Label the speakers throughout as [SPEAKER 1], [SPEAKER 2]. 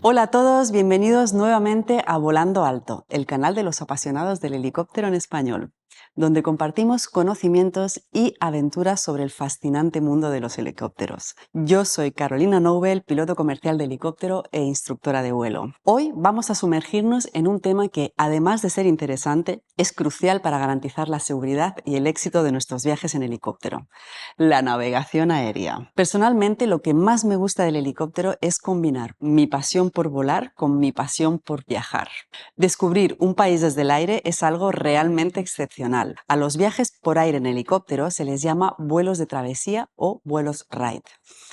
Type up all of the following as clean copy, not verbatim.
[SPEAKER 1] Hola a todos, bienvenidos nuevamente a Volando Alto, el canal de los apasionados del helicóptero en español, donde compartimos conocimientos y aventuras sobre el fascinante mundo de los helicópteros. Yo soy Carolina Nobel, piloto comercial de helicóptero e instructora de vuelo. Hoy vamos a sumergirnos en un tema que, además de ser interesante, es crucial para garantizar la seguridad y el éxito de nuestros viajes en helicóptero: la navegación aérea. Personalmente, lo que más me gusta del helicóptero es combinar mi pasión por volar con mi pasión por viajar. Descubrir un país desde el aire es algo realmente excepcional. A los viajes por aire en helicóptero se les llama vuelos de travesía o vuelos ride.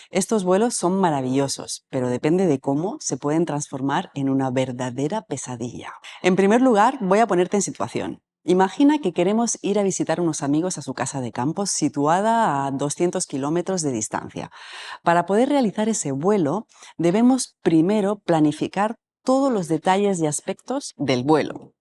[SPEAKER 1] Estos vuelos son maravillosos, pero depende de cómo se pueden transformar en una verdadera pesadilla. En primer lugar, voy a ponerte en situación. Imagina que queremos ir a visitar unos amigos a su casa de campo situada a 200 kilómetros de distancia. Para poder realizar ese vuelo, debemos primero planificar todos los detalles y aspectos del vuelo.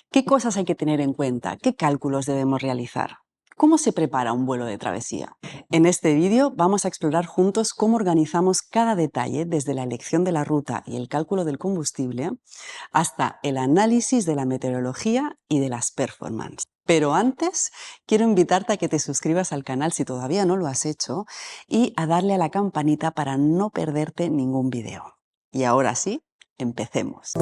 [SPEAKER 1] ¿Qué cosas hay que tener en cuenta? ¿Qué cálculos debemos realizar? ¿Cómo se prepara un vuelo de travesía? En este vídeo vamos a explorar juntos cómo organizamos cada detalle, desde la elección de la ruta y el cálculo del combustible hasta el análisis de la meteorología y de las performances. Pero antes, quiero invitarte a que te suscribas al canal si todavía no lo has hecho y a darle a la campanita para no perderte ningún video. Y ahora sí, empecemos.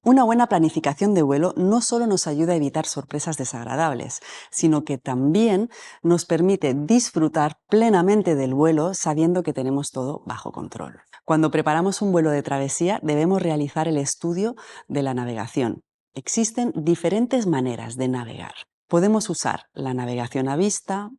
[SPEAKER 1] Una buena planificación de vuelo no solo nos ayuda a evitar sorpresas desagradables, sino que también nos permite disfrutar plenamente del vuelo sabiendo que tenemos todo bajo control. Cuando preparamos un vuelo de travesía, debemos realizar el estudio de la navegación. Existen diferentes maneras de navegar. Podemos usar la navegación a vista,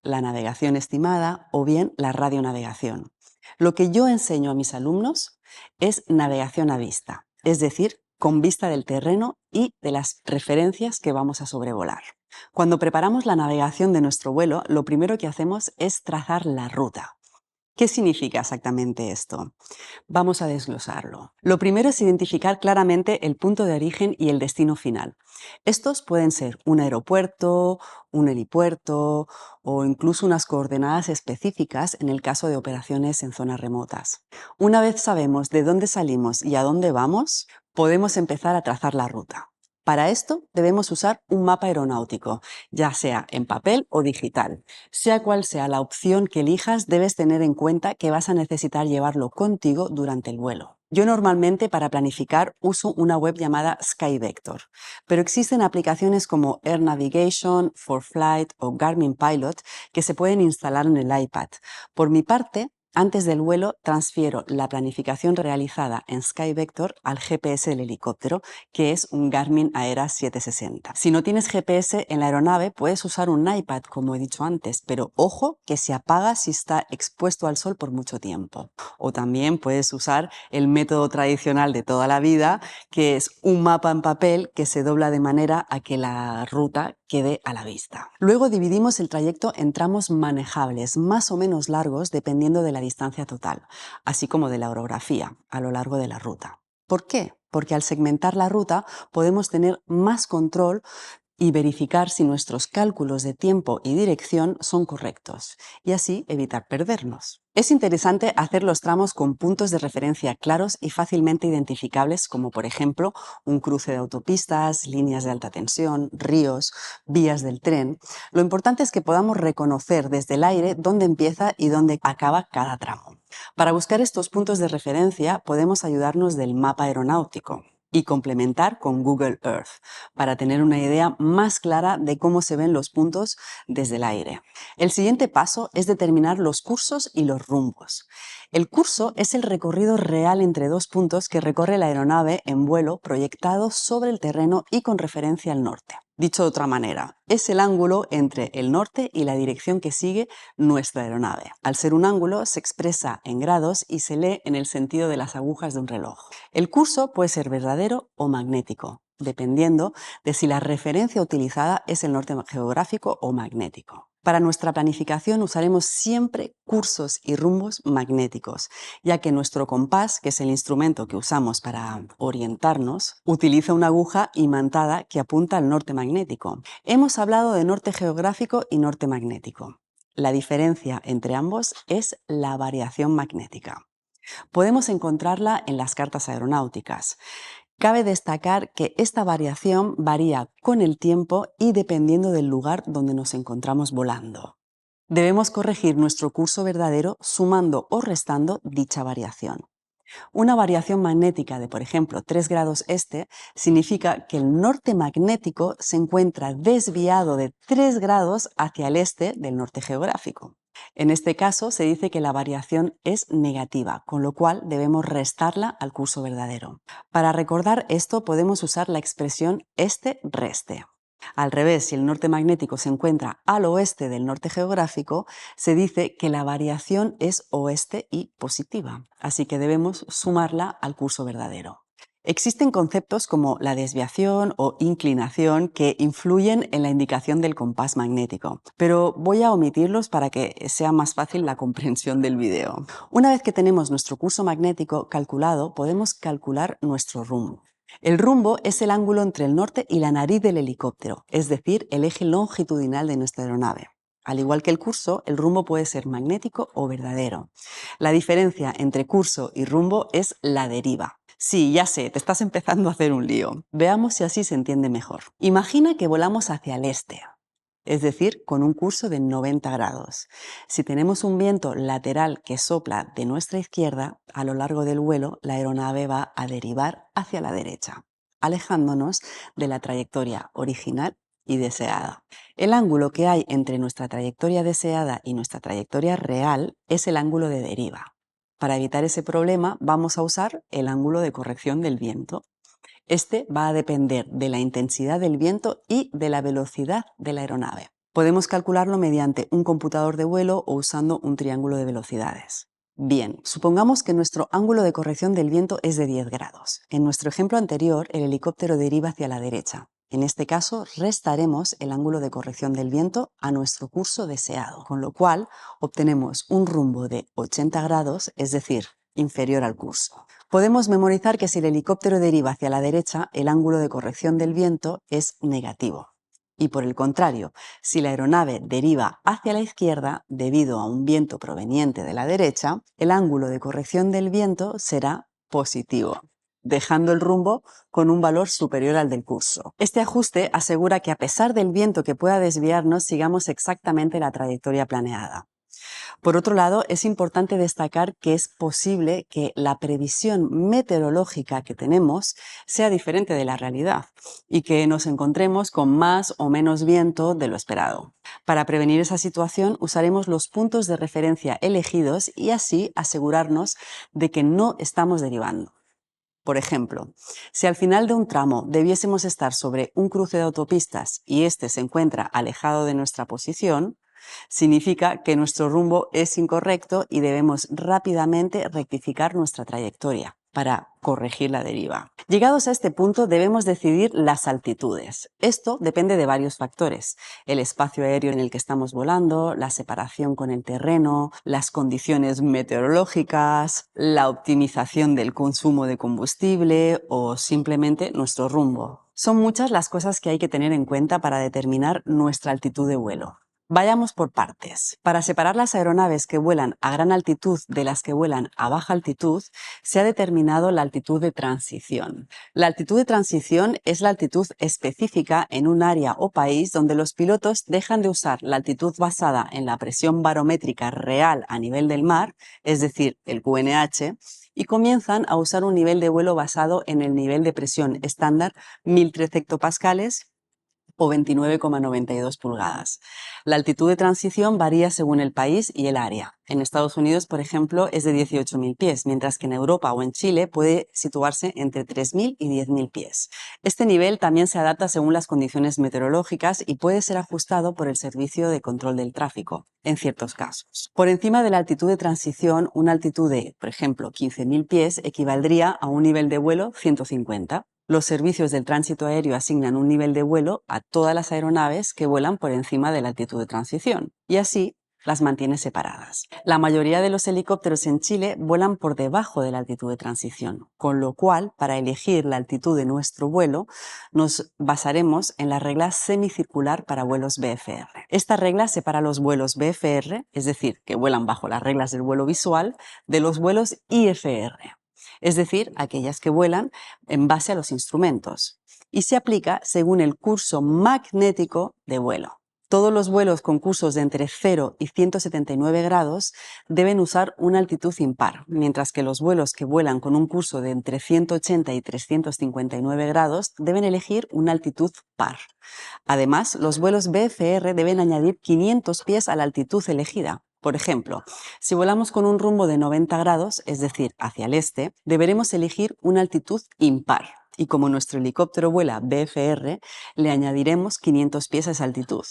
[SPEAKER 1] la navegación estimada o bien la radionavegación. Lo que yo enseño a mis alumnos es navegación a vista, es decir, con vista del terreno y de las referencias que vamos a sobrevolar. Cuando preparamos la navegación de nuestro vuelo, lo primero que hacemos es trazar la ruta. ¿Qué significa exactamente esto? Vamos a desglosarlo. Lo primero es identificar claramente el punto de origen y el destino final. Estos pueden ser un aeropuerto, un helipuerto o incluso unas coordenadas específicas en el caso de operaciones en zonas remotas. Una vez sabemos de dónde salimos y a dónde vamos, podemos empezar a trazar la ruta. Para esto debemos usar un mapa aeronáutico, ya sea en papel o digital. Sea cual sea la opción que elijas, debes tener en cuenta que vas a necesitar llevarlo contigo durante el vuelo. Yo normalmente, para planificar, uso una web llamada SkyVector, pero existen aplicaciones como Air Navigation, ForFlight o Garmin Pilot que se pueden instalar en el iPad. Por mi parte, antes del vuelo transfiero la planificación realizada en SkyVector al GPS del helicóptero, que es un Garmin Aera 760. Si no tienes GPS en la aeronave, puedes usar un iPad, como he dicho antes, pero ojo que se apaga si está expuesto al sol por mucho tiempo. O también puedes usar el método tradicional de toda la vida, que es un mapa en papel que se dobla de manera a que la ruta quede a la vista. Luego dividimos el trayecto en tramos manejables, más o menos largos dependiendo de la distancia total, así como de la orografía a lo largo de la ruta. ¿Por qué? Porque al segmentar la ruta podemos tener más control y verificar si nuestros cálculos de tiempo y dirección son correctos, y así evitar perdernos. Es interesante hacer los tramos con puntos de referencia claros y fácilmente identificables, como por ejemplo un cruce de autopistas, líneas de alta tensión, ríos, vías del tren. Lo importante es que podamos reconocer desde el aire dónde empieza y dónde acaba cada tramo. Para buscar estos puntos de referencia podemos ayudarnos del mapa aeronáutico y complementar con Google Earth para tener una idea más clara de cómo se ven los puntos desde el aire. El siguiente paso es determinar los cursos y los rumbos. El curso es el recorrido real entre dos puntos que recorre la aeronave en vuelo proyectado sobre el terreno y con referencia al norte. Dicho de otra manera, es el ángulo entre el norte y la dirección que sigue nuestra aeronave. Al ser un ángulo, se expresa en grados y se lee en el sentido de las agujas de un reloj. El curso puede ser verdadero o magnético, dependiendo de si la referencia utilizada es el norte geográfico o magnético. Para nuestra planificación usaremos siempre cursos y rumbos magnéticos, ya que nuestro compás, que es el instrumento que usamos para orientarnos, utiliza una aguja imantada que apunta al norte magnético. Hemos hablado de norte geográfico y norte magnético. La diferencia entre ambos es la variación magnética. Podemos encontrarla en las cartas aeronáuticas. Cabe destacar que esta variación varía con el tiempo y dependiendo del lugar donde nos encontramos volando. Debemos corregir nuestro curso verdadero sumando o restando dicha variación. Una variación magnética de, por ejemplo, 3 grados este significa que el norte magnético se encuentra desviado de 3 grados hacia el este del norte geográfico. En este caso se dice que la variación es negativa, con lo cual debemos restarla al curso verdadero. Para recordar esto podemos usar la expresión este-reste. Al revés, si el norte magnético se encuentra al oeste del norte geográfico, se dice que la variación es oeste y positiva, así que debemos sumarla al curso verdadero. Existen conceptos como la desviación o inclinación que influyen en la indicación del compás magnético, pero voy a omitirlos para que sea más fácil la comprensión del video. Una vez que tenemos nuestro curso magnético calculado, podemos calcular nuestro rumbo. El rumbo es el ángulo entre el norte y la nariz del helicóptero, es decir, el eje longitudinal de nuestra aeronave. Al igual que el curso, el rumbo puede ser magnético o verdadero. La diferencia entre curso y rumbo es la deriva. Sí, ya sé, te estás empezando a hacer un lío. Veamos si así se entiende mejor. Imagina que volamos hacia el este, es decir, con un curso de 90 grados. Si tenemos un viento lateral que sopla de nuestra izquierda, a lo largo del vuelo la aeronave va a derivar hacia la derecha, alejándonos de la trayectoria original y deseada. El ángulo que hay entre nuestra trayectoria deseada y nuestra trayectoria real es el ángulo de deriva. Para evitar ese problema vamos a usar el ángulo de corrección del viento. Este va a depender de la intensidad del viento y de la velocidad de la aeronave. Podemos calcularlo mediante un computador de vuelo o usando un triángulo de velocidades. Bien, supongamos que nuestro ángulo de corrección del viento es de 10 grados. En nuestro ejemplo anterior, el helicóptero deriva hacia la derecha. En este caso, restaremos el ángulo de corrección del viento a nuestro curso deseado, con lo cual obtenemos un rumbo de 80 grados, es decir, inferior al curso. Podemos memorizar que si el helicóptero deriva hacia la derecha, el ángulo de corrección del viento es negativo. Y por el contrario, si la aeronave deriva hacia la izquierda debido a un viento proveniente de la derecha, el ángulo de corrección del viento será positivo, dejando el rumbo con un valor superior al del curso. Este ajuste asegura que a pesar del viento que pueda desviarnos, sigamos exactamente la trayectoria planeada. Por otro lado, es importante destacar que es posible que la previsión meteorológica que tenemos sea diferente de la realidad y que nos encontremos con más o menos viento de lo esperado. Para prevenir esa situación, usaremos los puntos de referencia elegidos y así asegurarnos de que no estamos derivando. Por ejemplo, si al final de un tramo debiésemos estar sobre un cruce de autopistas y este se encuentra alejado de nuestra posición, significa que nuestro rumbo es incorrecto y debemos rápidamente rectificar nuestra trayectoria para corregir la deriva. Llegados a este punto debemos decidir las altitudes. Esto depende de varios factores: el espacio aéreo en el que estamos volando, la separación con el terreno, las condiciones meteorológicas, la optimización del consumo de combustible o simplemente nuestro rumbo. Son muchas las cosas que hay que tener en cuenta para determinar nuestra altitud de vuelo. Vayamos por partes. Para separar las aeronaves que vuelan a gran altitud de las que vuelan a baja altitud, se ha determinado la altitud de transición. La altitud de transición es la altitud específica en un área o país donde los pilotos dejan de usar la altitud basada en la presión barométrica real a nivel del mar, es decir, el QNH, y comienzan a usar un nivel de vuelo basado en el nivel de presión estándar 1013 hectopascales o 29,92 pulgadas. La altitud de transición varía según el país y el área. En Estados Unidos, por ejemplo, es de 18.000 pies, mientras que en Europa o en Chile puede situarse entre 3.000 y 10.000 pies. Este nivel también se adapta según las condiciones meteorológicas y puede ser ajustado por el Servicio de Control del Tráfico, en ciertos casos. Por encima de la altitud de transición, una altitud de, por ejemplo, 15.000 pies equivaldría a un nivel de vuelo 150. Los servicios del tránsito aéreo asignan un nivel de vuelo a todas las aeronaves que vuelan por encima de la altitud de transición, y así las mantiene separadas. La mayoría de los helicópteros en Chile vuelan por debajo de la altitud de transición, con lo cual, para elegir la altitud de nuestro vuelo, nos basaremos en la regla semicircular para vuelos VFR. Esta regla separa los vuelos VFR, es decir, que vuelan bajo las reglas del vuelo visual, de los vuelos IFR, es decir, aquellas que vuelan en base a los instrumentos, y se aplica según el curso magnético de vuelo. Todos los vuelos con cursos de entre 0 y 179 grados deben usar una altitud impar, mientras que los vuelos que vuelan con un curso de entre 180 y 359 grados deben elegir una altitud par. Además, los vuelos VFR deben añadir 500 pies a la altitud elegida. Por ejemplo, si volamos con un rumbo de 90 grados, es decir, hacia el este, deberemos elegir una altitud impar. Y como nuestro helicóptero vuela VFR, le añadiremos 500 pies a esa altitud.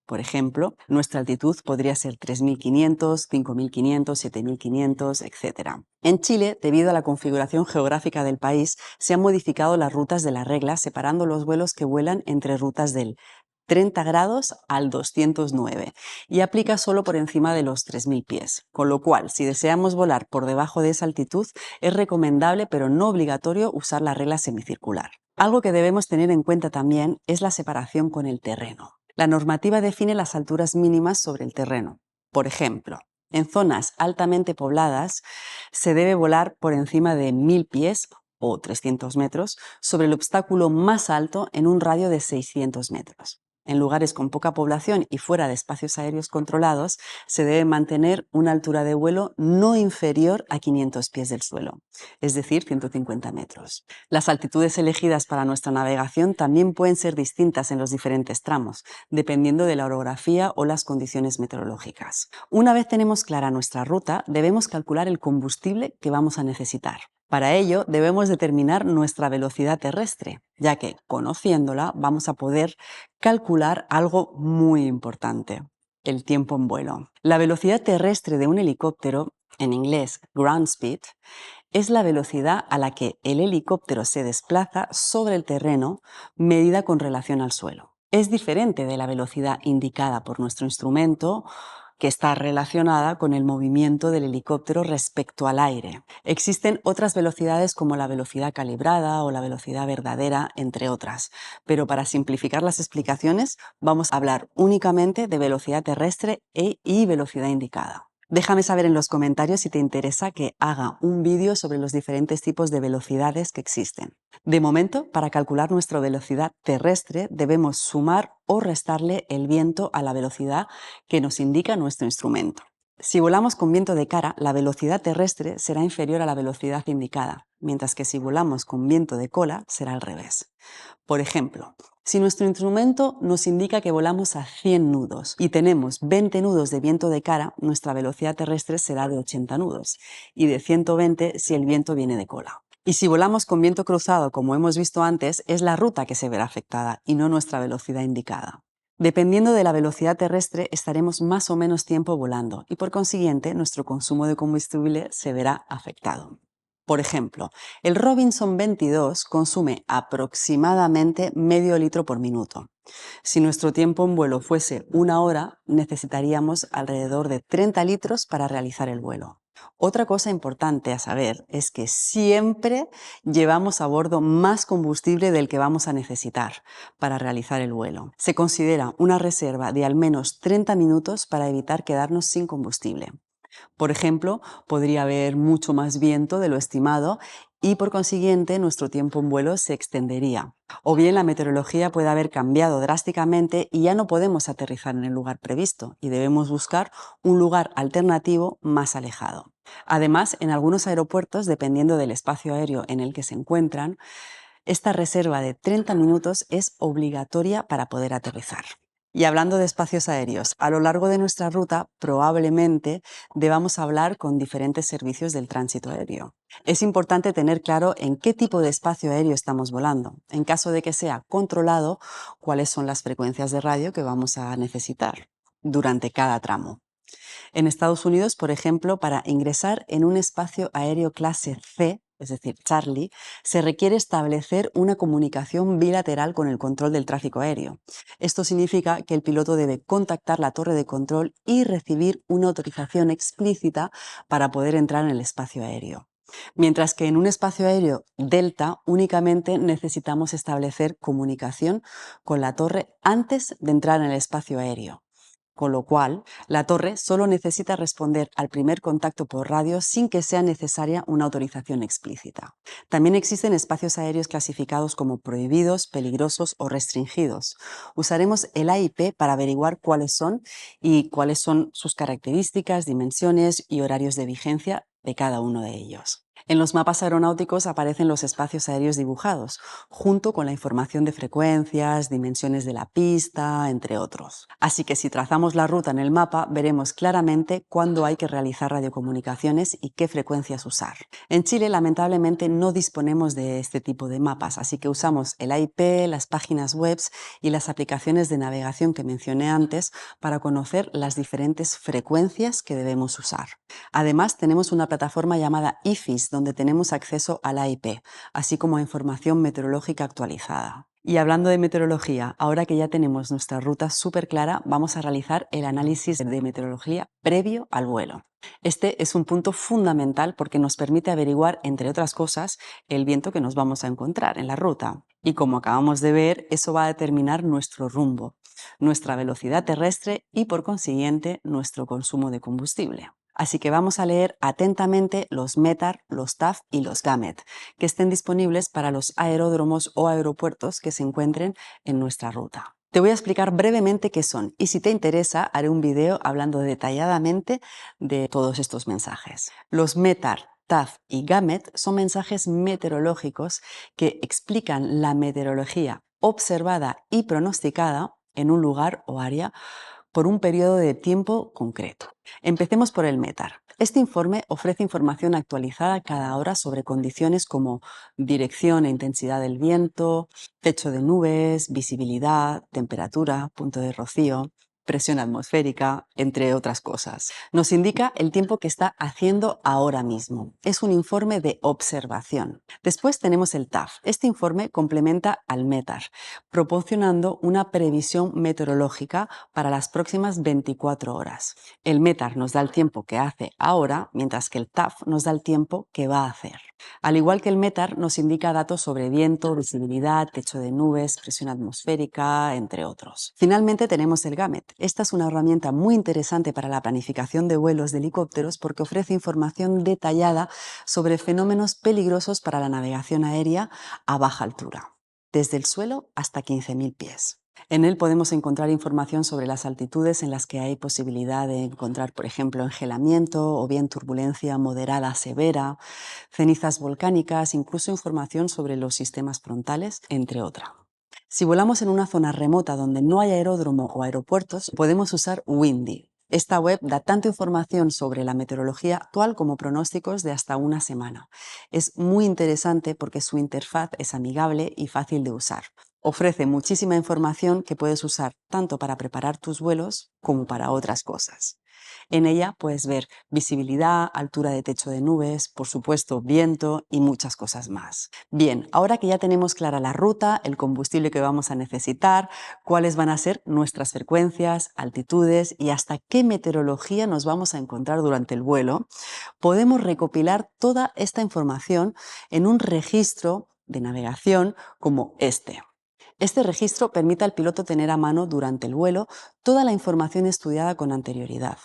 [SPEAKER 1] Por ejemplo, nuestra altitud podría ser 3.500, 5.500, 7.500, etc. En Chile, debido a la configuración geográfica del país, se han modificado las rutas de la regla, separando los vuelos que vuelan entre rutas del 30 grados al 209 y aplica solo por encima de los 3.000 pies, con lo cual, si deseamos volar por debajo de esa altitud, es recomendable pero no obligatorio usar la regla semicircular. Algo que debemos tener en cuenta también es la separación con el terreno. La normativa define las alturas mínimas sobre el terreno. Por ejemplo, en zonas altamente pobladas se debe volar por encima de 1.000 pies o 300 metros sobre el obstáculo más alto en un radio de 600 metros. En lugares con poca población y fuera de espacios aéreos controlados, se debe mantener una altura de vuelo no inferior a 500 pies del suelo, es decir, 150 metros. Las altitudes elegidas para nuestra navegación también pueden ser distintas en los diferentes tramos, dependiendo de la orografía o las condiciones meteorológicas. Una vez tenemos clara nuestra ruta, debemos calcular el combustible que vamos a necesitar. Para ello, debemos determinar nuestra velocidad terrestre, ya que, conociéndola, vamos a poder calcular algo muy importante: el tiempo en vuelo. La velocidad terrestre de un helicóptero, en inglés ground speed, es la velocidad a la que el helicóptero se desplaza sobre el terreno medida con relación al suelo. Es diferente de la velocidad indicada por nuestro instrumento, que está relacionada con el movimiento del helicóptero respecto al aire. Existen otras velocidades como la velocidad calibrada o la velocidad verdadera, entre otras, pero para simplificar las explicaciones vamos a hablar únicamente de velocidad terrestre y velocidad indicada. Déjame saber en los comentarios si te interesa que haga un vídeo sobre los diferentes tipos de velocidades que existen. De momento, para calcular nuestra velocidad terrestre, debemos sumar o restarle el viento a la velocidad que nos indica nuestro instrumento. Si volamos con viento de cara, la velocidad terrestre será inferior a la velocidad indicada, mientras que si volamos con viento de cola será al revés. Por ejemplo, si nuestro instrumento nos indica que volamos a 100 nudos y tenemos 20 nudos de viento de cara, nuestra velocidad terrestre será de 80 nudos y de 120 si el viento viene de cola. Y si volamos con viento cruzado, como hemos visto antes, es la ruta que se verá afectada y no nuestra velocidad indicada. Dependiendo de la velocidad terrestre, estaremos más o menos tiempo volando y por consiguiente nuestro consumo de combustible se verá afectado. Por ejemplo, el Robinson 22 consume aproximadamente medio litro por minuto. Si nuestro tiempo en vuelo fuese 1 hora, necesitaríamos alrededor de 30 litros para realizar el vuelo. Otra cosa importante a saber es que siempre llevamos a bordo más combustible del que vamos a necesitar para realizar el vuelo. Se considera una reserva de al menos 30 minutos para evitar quedarnos sin combustible. Por ejemplo, podría haber mucho más viento de lo estimado y por consiguiente nuestro tiempo en vuelo se extendería. O bien la meteorología puede haber cambiado drásticamente y ya no podemos aterrizar en el lugar previsto y debemos buscar un lugar alternativo más alejado. Además, en algunos aeropuertos, dependiendo del espacio aéreo en el que se encuentran, esta reserva de 30 minutos es obligatoria para poder aterrizar. Y hablando de espacios aéreos, a lo largo de nuestra ruta probablemente debamos hablar con diferentes servicios del tránsito aéreo. Es importante tener claro en qué tipo de espacio aéreo estamos volando. En caso de que sea controlado, cuáles son las frecuencias de radio que vamos a necesitar durante cada tramo. En Estados Unidos, por ejemplo, para ingresar en un espacio aéreo clase C, es decir, Charlie, se requiere establecer una comunicación bilateral con el control del tráfico aéreo. Esto significa que el piloto debe contactar la torre de control y recibir una autorización explícita para poder entrar en el espacio aéreo. Mientras que en un espacio aéreo Delta únicamente necesitamos establecer comunicación con la torre antes de entrar en el espacio aéreo. Con lo cual, la torre solo necesita responder al primer contacto por radio sin que sea necesaria una autorización explícita. También existen espacios aéreos clasificados como prohibidos, peligrosos o restringidos. Usaremos el AIP para averiguar cuáles son y cuáles son sus características, dimensiones y horarios de vigencia de cada uno de ellos. En los mapas aeronáuticos aparecen los espacios aéreos dibujados, junto con la información de frecuencias, dimensiones de la pista, entre otros. Así que si trazamos la ruta en el mapa, veremos claramente cuándo hay que realizar radiocomunicaciones y qué frecuencias usar. En Chile, lamentablemente, no disponemos de este tipo de mapas, así que usamos el AIP, las páginas web y las aplicaciones de navegación que mencioné antes para conocer las diferentes frecuencias que debemos usar. Además, tenemos una plataforma llamada IFIS, donde tenemos acceso al AIP, así como a información meteorológica actualizada. Y hablando de meteorología, ahora que ya tenemos nuestra ruta súper clara, vamos a realizar el análisis de meteorología previo al vuelo. Este es un punto fundamental porque nos permite averiguar, entre otras cosas, el viento que nos vamos a encontrar en la ruta. Y como acabamos de ver, eso va a determinar nuestro rumbo, nuestra velocidad terrestre y, por consiguiente, nuestro consumo de combustible. Así que vamos a leer atentamente los METAR, los TAF y los GAMET, que estén disponibles para los aeródromos o aeropuertos que se encuentren en nuestra ruta. Te voy a explicar brevemente qué son y si te interesa haré un video hablando detalladamente de todos estos mensajes. Los METAR, TAF y GAMET son mensajes meteorológicos que explican la meteorología observada y pronosticada en un lugar o área por un periodo de tiempo concreto. Empecemos por el METAR. Este informe ofrece información actualizada cada hora sobre condiciones como dirección e intensidad del viento, techo de nubes, visibilidad, temperatura, punto de rocío, presión atmosférica, entre otras cosas. Nos indica el tiempo que está haciendo ahora mismo. Es un informe de observación. Después tenemos el TAF. Este informe complementa al METAR, proporcionando una previsión meteorológica para las próximas 24 horas. El METAR nos da el tiempo que hace ahora, mientras que el TAF nos da el tiempo que va a hacer. Al igual que el METAR, nos indica datos sobre viento, visibilidad, techo de nubes, presión atmosférica, entre otros. Finalmente tenemos el GAMET. Esta es una herramienta muy interesante para la planificación de vuelos de helicópteros porque ofrece información detallada sobre fenómenos peligrosos para la navegación aérea a baja altura, desde el suelo hasta 15.000 pies. En él podemos encontrar información sobre las altitudes en las que hay posibilidad de encontrar, por ejemplo, engelamiento o bien turbulencia moderada severa, cenizas volcánicas, incluso información sobre los sistemas frontales, entre otras. Si volamos en una zona remota donde no hay aeródromo o aeropuertos, podemos usar Windy. Esta web da tanto información sobre la meteorología actual como pronósticos de hasta una semana. Es muy interesante porque su interfaz es amigable y fácil de usar. Ofrece muchísima información que puedes usar tanto para preparar tus vuelos como para otras cosas. En ella puedes ver visibilidad, altura de techo de nubes, por supuesto viento y muchas cosas más. Bien, ahora que ya tenemos clara la ruta, el combustible que vamos a necesitar, cuáles van a ser nuestras frecuencias, altitudes y hasta qué meteorología nos vamos a encontrar durante el vuelo, podemos recopilar toda esta información en un registro de navegación como este. Este registro permite al piloto tener a mano durante el vuelo toda la información estudiada con anterioridad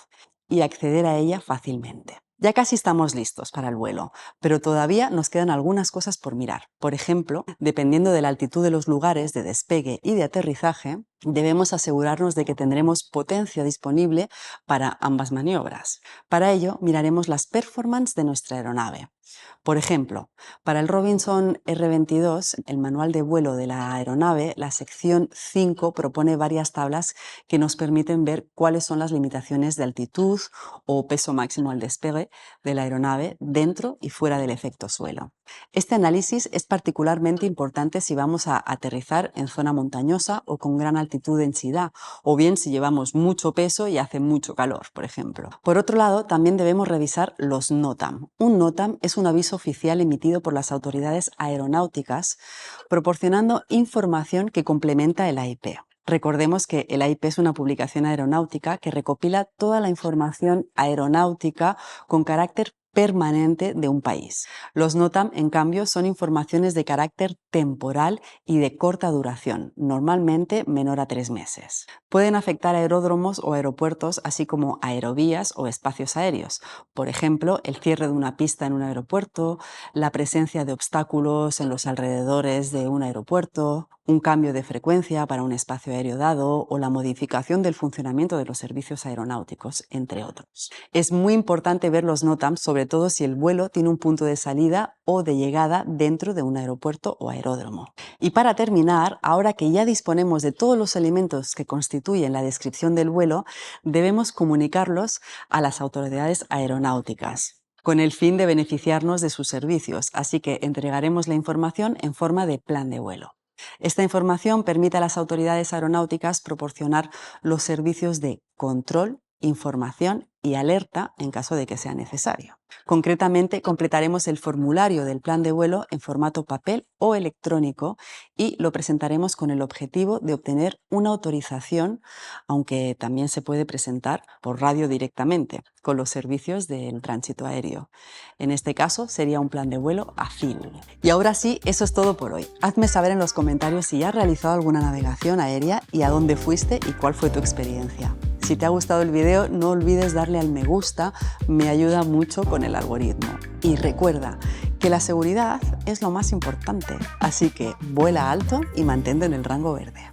[SPEAKER 1] y acceder a ella fácilmente. Ya casi estamos listos para el vuelo, pero todavía nos quedan algunas cosas por mirar. Por ejemplo, dependiendo de la altitud de los lugares de despegue y de aterrizaje, debemos asegurarnos de que tendremos potencia disponible para ambas maniobras. Para ello, miraremos las performances de nuestra aeronave. Por ejemplo, para el Robinson R-22, el manual de vuelo de la aeronave, la sección 5 propone varias tablas que nos permiten ver cuáles son las limitaciones de altitud o peso máximo al despegue de la aeronave dentro y fuera del efecto suelo. Este análisis es particularmente importante si vamos a aterrizar en zona montañosa o con gran altitud de densidad, o bien si llevamos mucho peso y hace mucho calor, por ejemplo. Por otro lado, también debemos revisar los NOTAM. Un NOTAM es un aviso oficial emitido por las autoridades aeronáuticas, proporcionando información que complementa el AIP. Recordemos que el AIP es una publicación aeronáutica que recopila toda la información aeronáutica con carácter permanente de un país. Los NOTAM, en cambio, son informaciones de carácter temporal y de corta duración, normalmente menor a 3 meses. Pueden afectar aeródromos o aeropuertos, así como aerovías o espacios aéreos. Por ejemplo, el cierre de una pista en un aeropuerto, la presencia de obstáculos en los alrededores de un aeropuerto, un cambio de frecuencia para un espacio aéreo dado o la modificación del funcionamiento de los servicios aeronáuticos, entre otros. Es muy importante ver los NOTAM, sobre todo si el vuelo tiene un punto de salida o de llegada dentro de un aeropuerto o aeródromo. Y para terminar, ahora que ya disponemos de todos los elementos que constituyen la descripción del vuelo, debemos comunicarlos a las autoridades aeronáuticas, con el fin de beneficiarnos de sus servicios, así que entregaremos la información en forma de plan de vuelo. Esta información permite a las autoridades aeronáuticas proporcionar los servicios de control, información y alerta en caso de que sea necesario. Concretamente, completaremos el formulario del plan de vuelo en formato papel o electrónico y lo presentaremos con el objetivo de obtener una autorización, aunque también se puede presentar por radio directamente con los servicios del tránsito aéreo. En este caso sería un plan de vuelo AFIL. Y ahora sí, eso es todo por hoy. Hazme saber en los comentarios si ya has realizado alguna navegación aérea y a dónde fuiste y cuál fue tu experiencia. Si te ha gustado el video, no olvides darle al me gusta, me ayuda mucho con el algoritmo. Y recuerda que la seguridad es lo más importante, así que vuela alto y mantente en el rango verde.